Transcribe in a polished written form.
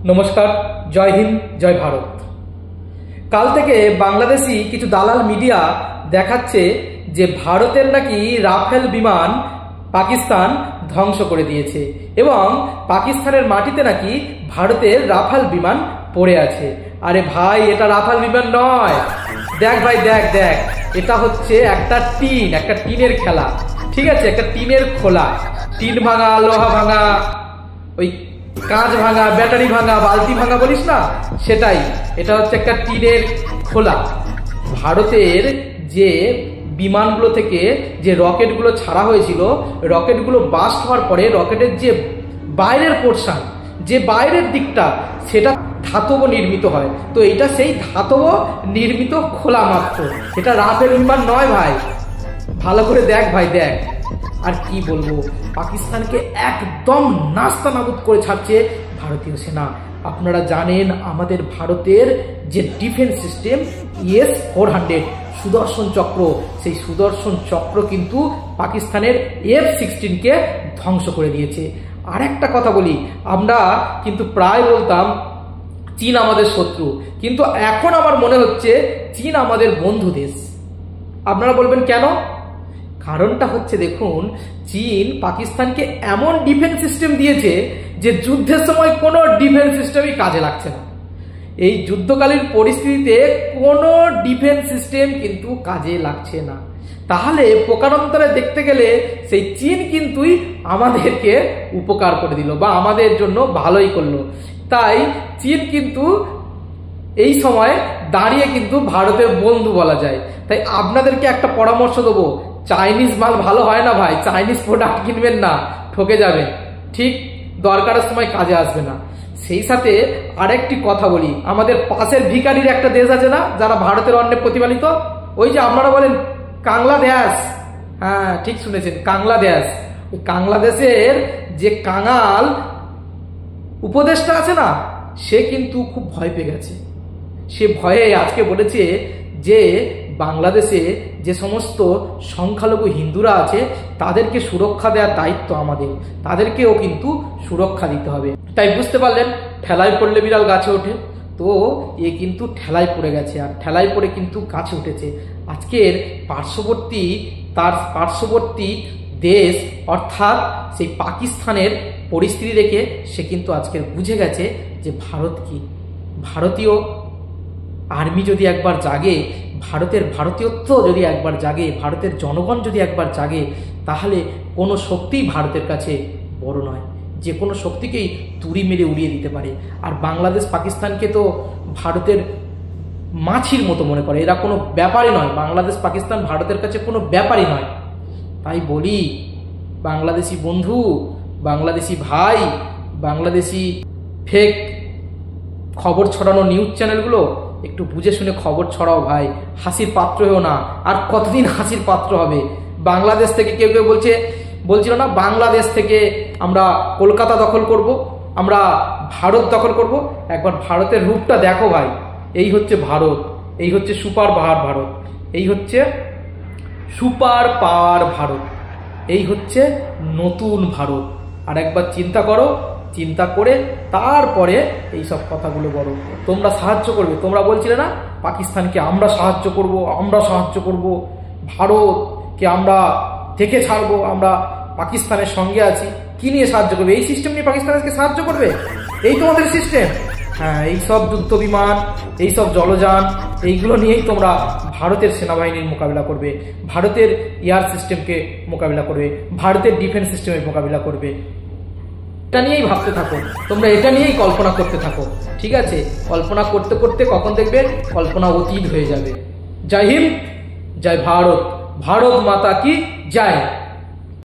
নমস্কার, জয় হিন্দ, জয় ভারত। কাল থেকে বাংলাদেশি কিছু দালাল মিডিয়া দেখাচ্ছে যে ভারতের নাকি রাফেল বিমান পাকিস্তান ধ্বংস করে দিয়েছে এবং পাকিস্তানের মাটিতে নাকি ভারতের রাফেল বিমান পড়ে আছে। আরে ভাই, এটা রাফেল বিমান নয়। দেখ ভাই, দেখ দেখ, এটা হচ্ছে একটা টিনের খেলা। ঠিক আছে, একটা টিনের খোলা, টিন ভাঙা, লোহা ভাঙা, ওই কাঁচ ভাঙা, ব্যাটারি ভাঙা, বালতি ভাঙা বলিস না, সেটাই। এটা হচ্ছে একটা টিনের খোলা। ভারতের যে বিমানগুলো থেকে যে রকেটগুলো ছাড়া হয়েছিল, রকেটগুলো বাস্ট হওয়ার পরে রকেটের যে বাইরের পোর্শন, যে বাইরের দিকটা, সেটা ধাতব নির্মিত হয়। তো এটা সেই ধাতব নির্মিত খোলা মাত্র, এটা রাফেল বিমান নয় ভাই। ভালো করে দেখ ভাই, দেখ। আর কি বলবো, পাকিস্তানকে একদম নাস্তানাবুদ করে ছাড়ছে ভারতীয় সেনা। আপনারা জানেন আমাদের ভারতের যে ডিফেন্স সিস্টেম ES-400 সুদর্শন চক্র, সেই সুদর্শন চক্র কিন্তু পাকিস্তানের F-16কে ধ্বংস করে দিয়েছে। আর একটা কথা বলি, আমরা কিন্তু প্রায় বলতাম চীন আমাদের শত্রু, কিন্তু এখন আমার মনে হচ্ছে চীন আমাদের বন্ধু দেশ। আপনারা বলবেন কেন? কারণটা হচ্ছে, দেখুন, চীন পাকিস্তানকে এমন ডিফেন্স সিস্টেম দিয়েছে যে যুদ্ধের সময় কোনো ডিফেন্স সিস্টেমই কাজে লাগছে না। এই যুদ্ধকালীন পরিস্থিতিতে কোনো ডিফেন্স সিস্টেম কিন্তু কাজে লাগছে না। তাহলে প্রকারান্তরে দেখতে গেলে সেই চীন কিন্তুই আমাদেরকে উপকার করে দিল বা আমাদের জন্য ভালোই করলো। তাই চীন কিন্তু এই সময় দাঁড়িয়ে কিন্তু ভারতের বন্ধু বলা যায়। তাই আপনাদেরকে একটা পরামর্শ দেবো, চাইনিজ মাল ভালো হয় না ভাই, চাইনিজ প্রোডাক্ট কিনবেন না, ঠকে যাবেন, ঠিক দরকারের সময় কাজে আসবে না। সেই সাথে আরেকটি কথা বলি, আমাদের পাশের ভিখারির একটা দেশ আছে না, যারা ভারতের অন্নে প্রতিপালিত, ওই যে আপনারা বলেন বাংলাদেশ। হ্যাঁ, ঠিক শুনেছেন, বাংলাদেশ। ওই বাংলাদেশের যে কাঙাল উপদেষ্টা আছে না, সে কিন্তু খুব ভয় পেয়ে গেছে। সে ভয়ে আজকে বলেছে যে বাংলাদেশে যে সমস্ত সংখ্যালঘু হিন্দুরা আছে তাদেরকে সুরক্ষা দেওয়ার দায়িত্ব আমাদের, তাদেরকেও কিন্তু সুরক্ষা দিতে হবে। তাই বুঝতে পারলেন, ঠেলায় পড়লে বিড়াল গাছে ওঠে। তো এ কিন্তু ঠেলায় পড়ে গেছে, আর ঠেলায় পড়ে কিন্তু গাছে উঠেছে। আজকের তার পার্শ্ববর্তী দেশ অর্থাৎ সেই পাকিস্তানের পরিস্থিতি দেখে সে কিন্তু আজকের বুঝে গেছে যে ভারত কি। ভারতীয় আর্মি যদি একবার জাগে, ভারতের ভারতীয়ত্ব যদি একবার জাগে, ভারতের জনগণ যদি একবার জাগে, তাহলে কোনো শক্তিই ভারতের কাছে বড় নয়। যে কোনো শক্তিকেই তুড়ি মেরে উড়িয়ে দিতে পারে। আর বাংলাদেশ পাকিস্তানকে তো ভারতের মাছির মতো মনে করে, এরা কোনো ব্যাপারই নয়। বাংলাদেশ পাকিস্তান ভারতের কাছে কোনো ব্যাপারই নয়। তাই বলি, বাংলাদেশি বন্ধু, বাংলাদেশি ভাই, বাংলাদেশি ফেক খবর ছড়ানো নিউজ চ্যানেলগুলো একটু বুঝে শুনে খবর ছড়াও ভাই। হাসির পাত্র হও না। আর কতদিন হাসির পাত্র হবে? বাংলাদেশ থেকে কেউ কেউ বলছিল না, বাংলাদেশ থেকে আমরা কলকাতা দখল করব, আমরা ভারত দখল করব। একবার ভারতের রূপটা দেখো ভাই। এই হচ্ছে ভারত, এই হচ্ছে সুপার পাওয়ার ভারত, এই হচ্ছে সুপার পাওয়ার ভারত, এই হচ্ছে নতুন ভারত। আর একবার চিন্তা করো, চিন্তা করে তারপরে এইসব কথাগুলো বলো। তোমরা সাহায্য করবে, তোমরা বলছিলে না পাকিস্তানকে আমরা সাহায্য করব, আমরা সাহায্য করব, ভারতকে আমরা দেখে ছাড়বো, আমরা পাকিস্তানের সঙ্গে আছি। কি নিয়ে সাহায্য করবে? এই সিস্টেম নিয়ে পাকিস্তানকে সাহায্য করবে? এই তোমাদের সিস্টেম? হ্যাঁ, এইসব যুদ্ধ বিমান, এইসব জলযান, এইগুলো নিয়েই তোমরা ভারতের সেনাবাহিনীর মোকাবিলা করবে, ভারতের এয়ার সিস্টেমকে মোকাবিলা করবে, ভারতের ডিফেন্স সিস্টেমের মোকাবিলা করবে। এটা নিয়েই ভাবতে থাকো তোমরা, এটা নিয়েই কল্পনা করতে থাকো। ঠিক আছে, কল্পনা করতে করতে কখন দেখবে কল্পনা অতীত হয়ে যাবে। জয় হিন্দ, জয় ভারত, ভারত মাতা কি জয়।